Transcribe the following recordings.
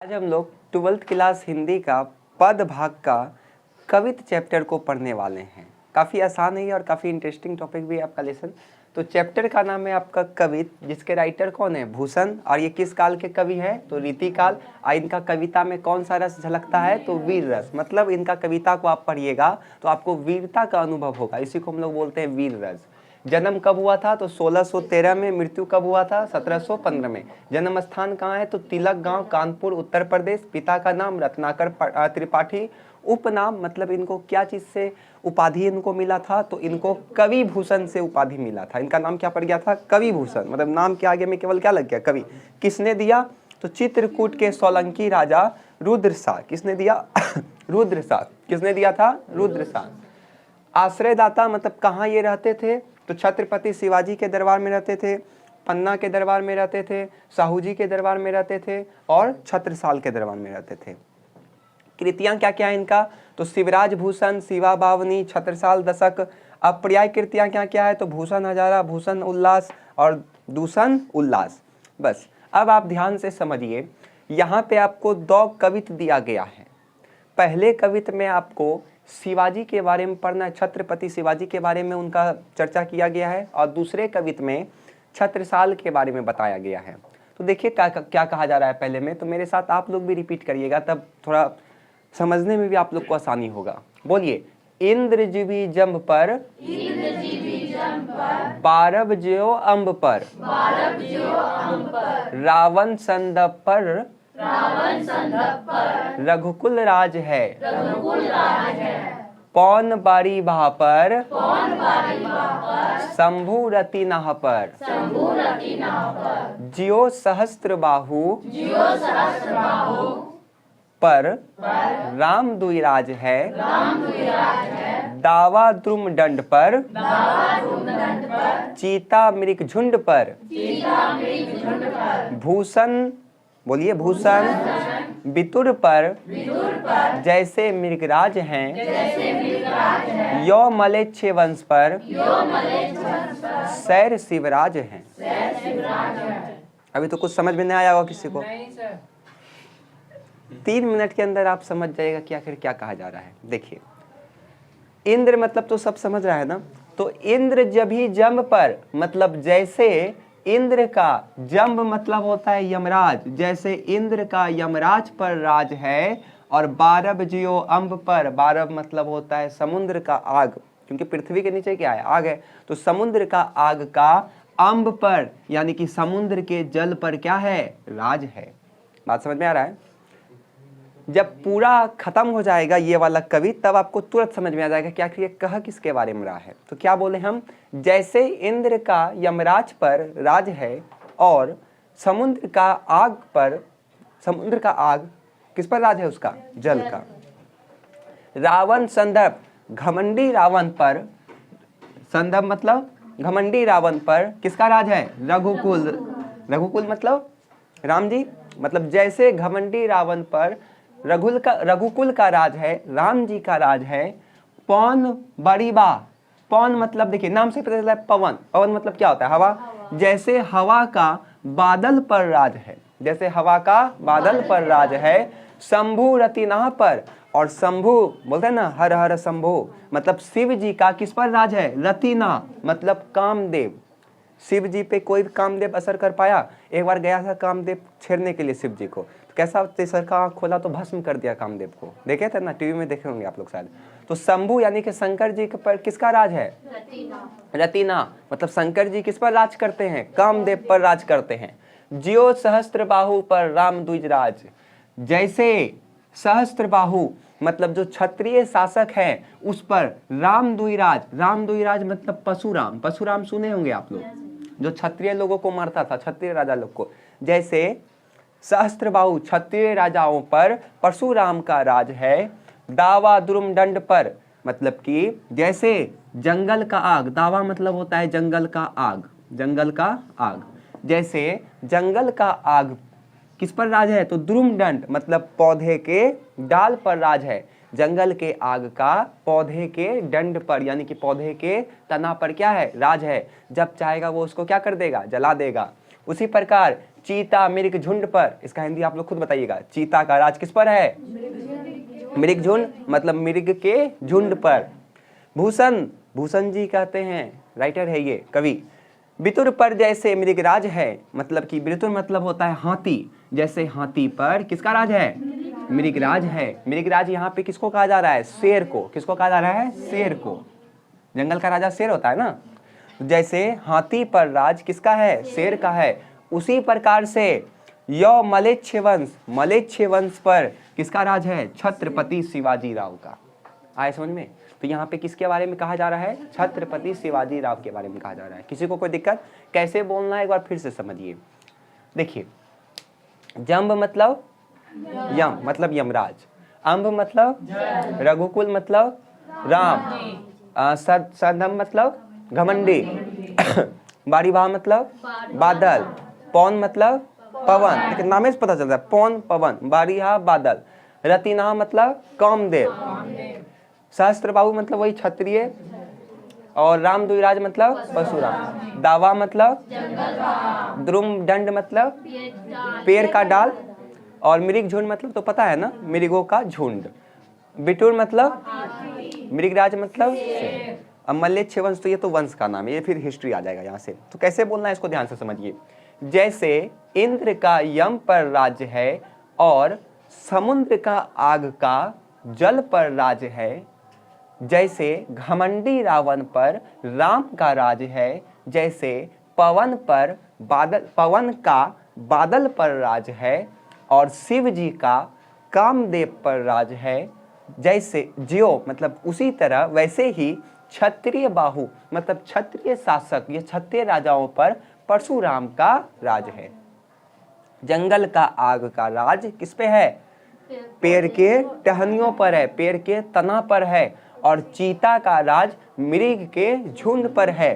आज हम लोग 12th क्लास हिंदी का पद भाग का कवित चैप्टर को पढ़ने वाले हैं। काफ़ी आसान है और काफ़ी इंटरेस्टिंग टॉपिक भी है आपका लेसन। तो चैप्टर का नाम है आपका कवित, जिसके राइटर कौन है? भूषण। और ये किस काल के कवि है? तो रीतिकाल। और इनका कविता में कौन सा रस झलकता है? तो वीर रस। मतलब इनका कविता को आप पढ़िएगा तो आपको वीरता का अनुभव होगा, इसी को हम लोग बोलते हैं वीर रस। जन्म कब हुआ था? तो 1613 में। मृत्यु कब हुआ था? 1715 में। जन्म स्थान कहाँ है? तो तिलक गांव, कानपुर, उत्तर प्रदेश। पिता का नाम रत्नाकर त्रिपाठी। उपनाम मतलब इनको क्या चीज से उपाधि इनको मिला था? तो इनको कवि भूषण से उपाधि मिला था। इनका नाम क्या पड़ गया था? कवि भूषण। मतलब नाम के आगे में केवल क्या लग गया? कवि। किसने दिया? तो चित्रकूट के सोलंकी राजा रुद्रसा। किसने दिया? रुद्रसा। किसने दिया था? रुद्रसा। आश्रयदाता मतलब कहाँ ये रहते थे? तो छत्रपति शिवाजी के दरबार में रहते थे, पन्ना के दरबार में रहते थे, साहू जी के दरबार में रहते थे और छत्रसाल के दरबार में रहते थे। कृतियां क्या क्या है इनका? तो शिवराज भूषण, शिवा बावनी, छत्रसाल दशक। अपर्याय कृतियां क्या क्या है? तो भूषण हजारा, भूषण उल्लास और दूषण उल्लास। बस अब आप ध्यान से समझिए, यहाँ पे आपको 2 कवित दिया गया है। पहले कवित में आपको शिवाजी के बारे में पढ़ना है, छत्रपति शिवाजी के बारे में उनका चर्चा किया गया है, और दूसरे कवित में छत्रसाल के बारे में बताया गया है। तो देखिए क्या कहा जा रहा है पहले में। तो मेरे साथ आप लोग भी रिपीट करिएगा, तब थोड़ा समझने में भी आप लोग को आसानी होगा। बोलिए, इंद्रजीवी जंब पर, बारब ज्यो अम्ब पर, रावण संदप पर, रघुकुल राज है, पौन बारी बाह पर, शंभु रति नाह पर, जियो सहस्त्र बाहु पर, राम दुईराज है, दावा द्रुम दंड पर, चीता मृग झुंड पर, भूषण, बोलिए भूषण, बितुर पर, जैसे मृगराज हैं, यो मलेच्छ वंश पर, सैर शिवराज हैं। अभी तो कुछ समझ में नहीं आया होगा किसी को? 3 मिनट के अंदर आप समझ जाएगा कि आखिर क्या कहा जा रहा है। देखिए, इंद्र मतलब तो सब समझ रहा है ना। तो इंद्र जभी जंब पर मतलब जैसे इंद्र का, जंब मतलब होता है यमराज, जैसे इंद्र का यमराज पर राज है, और बारब जियो अम्ब पर, बारब मतलब होता है समुद्र का आग, क्योंकि पृथ्वी के नीचे क्या है? आग है। तो समुद्र का आग का अम्ब पर यानी कि समुद्र के जल पर क्या है? राज है। बात समझ में आ रहा है? जब पूरा खत्म हो जाएगा ये वाला कवि, तब आपको तुरंत समझ में आ जाएगा कि आखिर ये कह किसके बारे में रहा है। तो क्या बोले हम? जैसे इंद्र का यमराज पर राज है और समुद्र का आग पर, समुद्र का आग किस पर राज है? उसका जल का। रावण संदर्भ, घमंडी रावण पर, संदर्भ मतलब घमंडी रावण पर किसका राज है? रघुकुल। रघुकुल मतलब राम जी। मतलब जैसे घमंडी रावण पर रघुकुल का राज है, राम जी का राज है। पौन बड़ीबा, पौन मतलब देखिए नाम से पता चलता है पवन। पवन मतलब क्या होता है? हवा। जैसे हवा का बादल पर राज है, जैसे हवा का बादल पर राज है। शंभु रतिनाह पर, और शंभु बोलते हैं ना, हर हर शंभु मतलब शिव जी का किस पर राज है? रतिना मतलब कामदेव। शिव जी पे कोई कामदेव असर कर पाया? एक बार गया था कामदेव छेड़ने के लिए शिव जी को, तो कैसा तेसर का आँख खोला तो भस्म कर दिया कामदेव को। देखे थे ना, टीवी में देखे होंगे आप लोग शायद। तो शंभु यानी कि शंकर जी के पर किसका राज है? रतिना मतलब शंकर जी किस पर राज करते हैं? कामदेव पर राज करते हैं। जियो सहस्त्र बाहु पर राम द्विजराज, जैसे सहस्त्र बाहु मतलब जो क्षत्रिय शासक है उस पर राम द्विराज। राम द्विराज मतलब परशुराम। परशुराम सुने होंगे आप लोग, जो क्षत्रिय लोगों को मारता था, क्षत्रिय राजा लोग को। जैसे सहस्त्रबाहु क्षत्रिय राजाओं पर परशुराम का राज है। दावा द्रुम दंड पर मतलब कि जैसे जंगल का आग, दावा मतलब होता है जंगल का आग, जंगल का आग। जैसे जंगल का आग किस पर राज है? तो द्रुम दंड मतलब पौधे के डाल पर राज है। जंगल के आग का पौधे के दंड पर यानी कि पौधे के तना पर क्या है? राज है। जब चाहेगा वो उसको क्या कर देगा? जला देगा। उसी प्रकार चीता मृग झुंड पर, इसका हिंदी आप लोग खुद बताइएगा, चीता का राज किस पर है? मृग झुंड मतलब मृग के झुंड पर। भूषण, भूषण जी कहते हैं, राइटर है ये कवि, बितुर पर जैसे मृगराज है, मतलब कि बितुर मतलब होता है हाथी, जैसे हाथी पर किसका राज है? मृगराज है। मृगराज यहाँ पे किसको कहा जा रहा है? शेर को। किसको कहा जा रहा है? शेर को। जंगल का राजा शेर होता है ना, जैसे हाथी पर राज किसका है? शेर का है। उसी प्रकार से यो मलेच्छ वंश, मलेच्छ वंश पर किसका राज है? छत्रपति शिवाजी राव का। आए समझ में? तो यहाँ पे किसके बारे में कहा जा रहा है? छत्रपति शिवाजी राव के बारे में कहा जा रहा है। किसी को कोई दिक्कत? कैसे बोलना है एक बार फिर से समझिए। देखिए, जम्ब मतलब यम मतलब यमराज, अम्ब मतलब रघुकुल मतलब राम, सदम मतलब घमंडी, बारीवाह मतलब बादल, पौन मतलब पवन, लेकिन नामे से पता चलता है पौन पवन, बारीहा बादल, रतिना मतलब कामदेव, सहस्त्रबाहु मतलब वही क्षत्रिय, और राम द्विराज मतलब परशुराम, दावा मतलब द्रुम दंड मतलब पेड़ का डाल, और मृग झुंड मतलब तो पता है ना, मृगों का झुंड, बिटुर मतलब मृगराज मतलब अब मलेच्छ वंश, तो ये तो वंश का नाम है, ये फिर हिस्ट्री आ जाएगा यहाँ से। तो कैसे बोलना है इसको ध्यान से समझिए। जैसे इंद्र का यम पर राज्य है और समुद्र का आग का जल पर राज है, जैसे घमंडी रावण पर राम का राज है, जैसे पवन पर बादल, पवन का बादल पर राज है, और शिव जी का कामदेव पर राज है, जैसे ज्यो मतलब उसी तरह वैसे ही क्षत्रिय बाहु मतलब क्षत्रिय शासक या क्षत्रिय राजाओं पर परशुराम का राज है। जंगल का आग का राज किस पे है? पेड़ के टहनियों पर है, पेड़ के तना पर है, और चीता का राज मृग के झुंड पर है।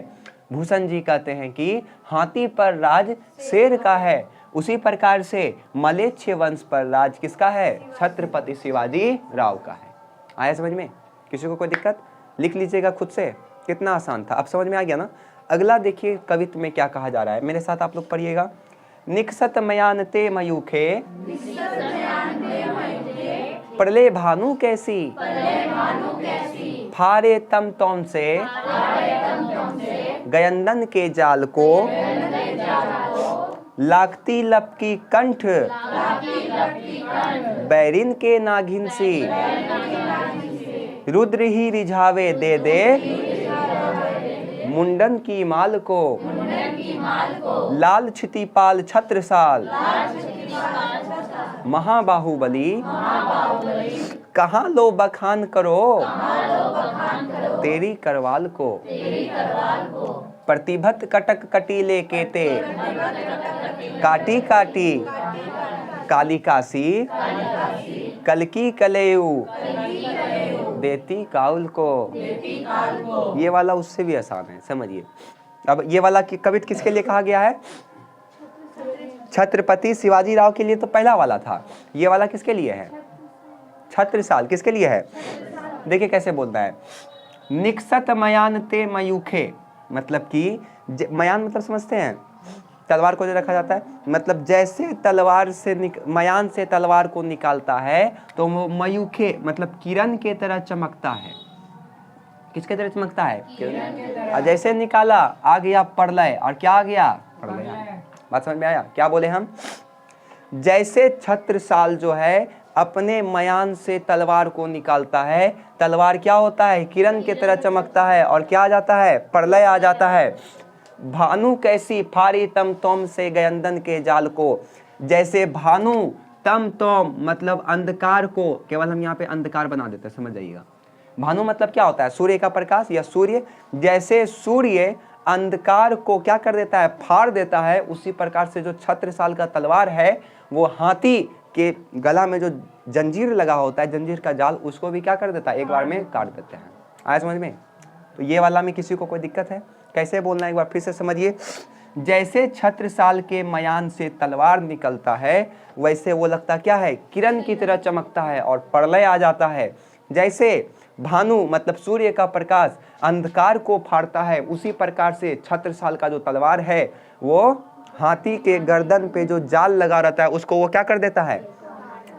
भूषण जी कहते हैं कि हाथी पर राज शेर का है, उसी प्रकार से मलेच्छ वंश पर राज किसका है? छत्रपति शिवाजी राव का है। आया समझ में? किसी को कोई दिक्कत? लिख लीजिएगा खुद से, कितना आसान था, अब समझ में आ गया ना। अगला देखिए कवित्व में क्या कहा जा रहा है, मेरे साथ आप लोग पढ़िएगा। निकसत मयानते मयूखे प्रलय भानु कैसी, फारे तम तोम से गयंदन के जाल को, लागती लपकी कंठ बैरिन के नागिन सी, रुद्र ही रिझावे दे दे मुंडन की माल को, लाल क्षितिपाल छत्रसाल महाबाहुबली, कहाँ लो बखान करो तेरी करवाल को, प्रतिभत कटक कटीले केते काटी काटी कालिकासी, कलकी कलेयू देती काउल को। ये वाला उससे भी आसान है, समझिए। अब ये वाला कवित्व किसके लिए कहा गया है? छत्रपति शिवाजी राव के लिए तो पहला वाला था, ये वाला किसके लिए है? छत्रसाल किसके लिए है? देखिए कैसे बोलता है। निकसत मयान ते मयूखे, मतलब कि मयान मतलब समझते हैं तलवार को जो रखा जाता है, मतलब जैसे तलवार से मयान से तलवार को निकालता है तो वो मयूखे मतलब किरण के तरह चमकता है। किसके तरह चमकता है? और जैसे निकाला आ गया प्रलय, और क्या आ गया? प्रलय। बात समझ में आया? क्या बोले हम? जैसे छत्रसाल जो है अपने मयान से तलवार को निकालता है, तलवार क्या होता है? किरण के तरह चमकता है, और क्या आ जाता है? प्रलय आ जाता है। भानु कैसी फारी तम तोम से गयंदन के जाल को, जैसे भानु तम तोम मतलब अंधकार को, केवल हम यहाँ पे अंधकार बना देते हैं, समझ जाइएगा। भानु मतलब क्या होता है? सूर्य का प्रकाश या सूर्य, जैसे सूर्य अंधकार को क्या कर देता है? फाड़ देता है, उसी प्रकार से जो छत्रसाल का तलवार है वो हाथी के गला में जो जंजीर लगा होता है, जंजीर का जाल, उसको भी क्या कर देता है? एक बार में काट देते हैं। आया समझ में? तो ये वाला में किसी को कोई दिक्कत है? कैसे बोलना है एक बार फिर से समझिए। जैसे छत्रसाल के मयान से तलवार निकलता है, वैसे वो लगता क्या है? किरण की तरह चमकता है, और प्रलय आ जाता है। जैसे भानु मतलब सूर्य का प्रकाश अंधकार को फाड़ता है, उसी प्रकार से छत्रसाल का जो तलवार है वो हाथी के गर्दन पे जो जाल लगा रहता है उसको वो क्या कर देता है,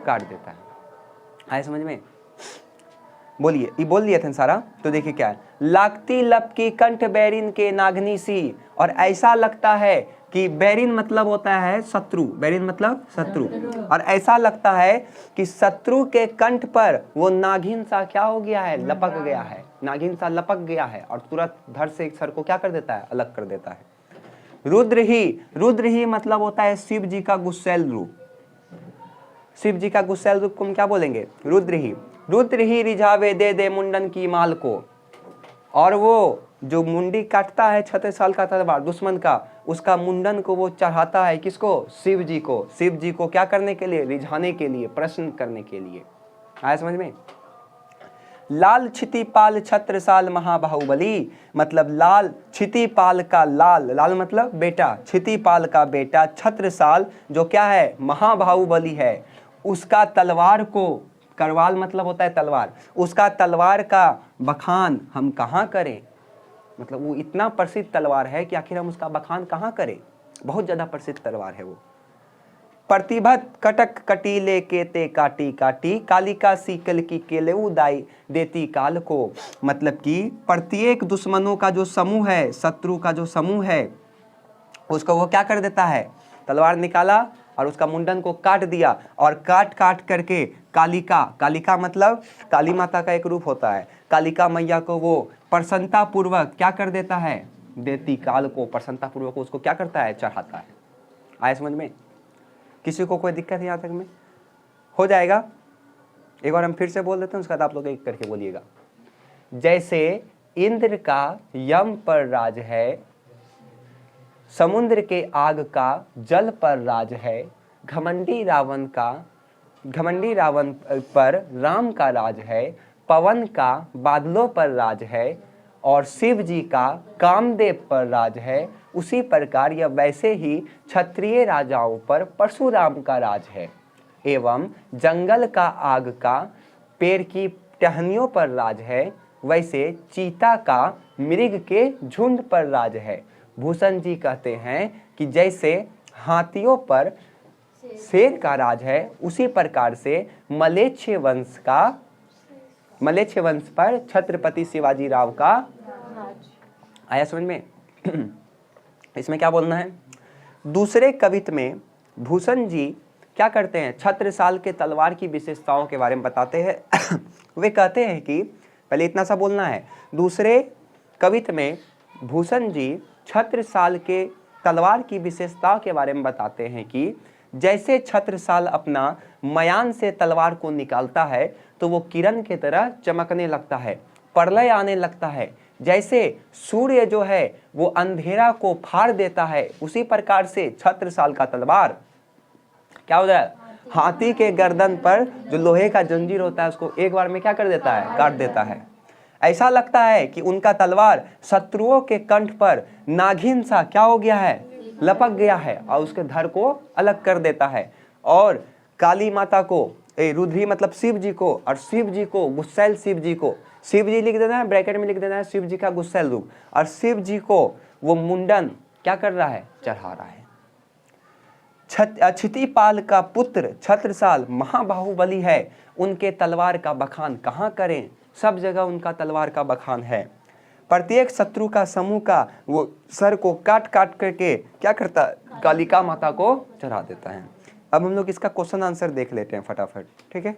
काट देता है। आए समझ में? बोलिए, ये बोल दिया था सारा। तो देखिए क्या है, लागती लपकी कंठ बैरिन के नागनी सी, और ऐसा लगता है कि बैरिन मतलब होता है शत्रु, बैरिन मतलब शत्रु, और ऐसा लगता है कि शत्रु के कंठ पर वो नागिन सा क्या हो गया है, लपक गया है, नागिन सा लपक गया है और तुरंत धड़ से एक सर को क्या कर देता है, अलग कर देता है। रुद्र ही मतलब होता है शिव जी का गुस्सैल रूप। शिव जी का गुस्सैल रूप को हम क्या बोलेंगे, रुद्र ही रिझावे दे दे मुंडन की माल को, और वो जो मुंडी काटता है 36 साल का तलवार दुश्मन का, उसका मुंडन को वो चढ़ाता है किसको, शिव जी को। शिव जी को क्या करने के लिए, रिझाने के लिए, प्रश्न करने के लिए। आया समझ में? लाल क्षितिपाल छत्रसाल महाबाहुबली, मतलब लाल क्षितिपाल का लाल मतलब बेटा, क्षितिपाल का बेटा छत्रसाल जो क्या है, महाबाहुबली है, उसका तलवार को, करवाल मतलब होता है तलवार, उसका तलवार का बखान हम कहाँ करें। मतलब वो इतना प्रसिद्ध तलवार है कि आखिर हम उसका बखान कहाँ करें, बहुत ज्यादा प्रसिद्ध तलवार है वो। प्रतिभत कटक कटीले केते काटी काटी, कालिका सीकल की केले उदाई देती काल को। मतलब कि प्रत्येक दुश्मनों का जो समूह है, शत्रु का जो समूह है, उसको वो क्या कर देता है, तलवार निकाला और उसका मुंडन को काट दिया, और काट करके कालिका मतलब काली माता का एक रूप होता है, कालिका मैया को वो प्रसन्नता पूर्वक क्या कर देता है, देती काल को, प्रसन्नता पूर्वक उसको क्या करता है, चढ़ाता है। आया समझ में? किसी को कोई दिक्कत है यहाँ तक में? हो जाएगा। एक बार हम फिर से बोल देते हैं, उसके बाद आप लोग एक करके बोलिएगा। जैसे इंद्र का यम पर राज है, समुद्र के आग का जल पर राज है, घमंडी रावण पर राम का राज है, पवन का बादलों पर राज है, और शिव जी का कामदेव पर राज है, उसी प्रकार यह वैसे ही क्षत्रिय राजाओं पर परशुराम का राज है, एवं जंगल का आग का पेड़ की टहनियों पर राज है, वैसे चीता का मृग के झुंड पर राज है। भूषण जी कहते हैं कि जैसे हाथियों पर शेर का राज है, उसी प्रकार से मलेच्छ वंश पर छत्रपति शिवाजी राव का। आया समझ में? इसमें क्या बोलना है, दूसरे कवित्त में भूषण जी क्या करते हैं, छत्रसाल के तलवार की विशेषताओं के बारे में बताते हैं। वे कहते हैं कि पहले इतना सा बोलना है, दूसरे कवित्त में भूषण जी छत्रसाल के तलवार की विशेषताओं के बारे में बताते हैं कि जैसे छत्रसाल अपना मयान से तलवार को निकालता है तो वो किरण की तरह चमकने लगता है, प्रलय आने लगता है। जैसे सूर्य जो है वो अंधेरा को फाड़ देता है, उसी प्रकार से छत्रसाल का तलवार क्या हो जाए, हाथी के गर्दन पर जो लोहे का जंजीर होता है उसको एक बार में क्या कर देता है, काट देता है। ऐसा लगता है कि उनका तलवार शत्रुओं के कंठ पर नागिन सा क्या हो गया है, लपक गया है, और उसके धड़ को अलग कर देता है। और काली माता को, रुद्री मतलब शिव जी को, और शिव जी को गुस्सैल शिव जी को, शिव जी लिख देना है, ब्रैकेट में लिख देना है शिव जी का गुस्सैल रूप, और शिव जी को वो मुंडन क्या कर रहा है, चढ़ा रहा है। क्षितिपाल का पुत्र छत्रसाल महाबाहुबली है, उनके तलवार का बखान कहाँ करें, सब जगह उनका तलवार का बखान है। प्रत्येक शत्रु का समूह का वो सर को काट करके क्या करता है, कालिका माता को चढ़ा देता है। अब हम लोग इसका क्वेश्चन आंसर देख लेते हैं फटाफट, ठीक है।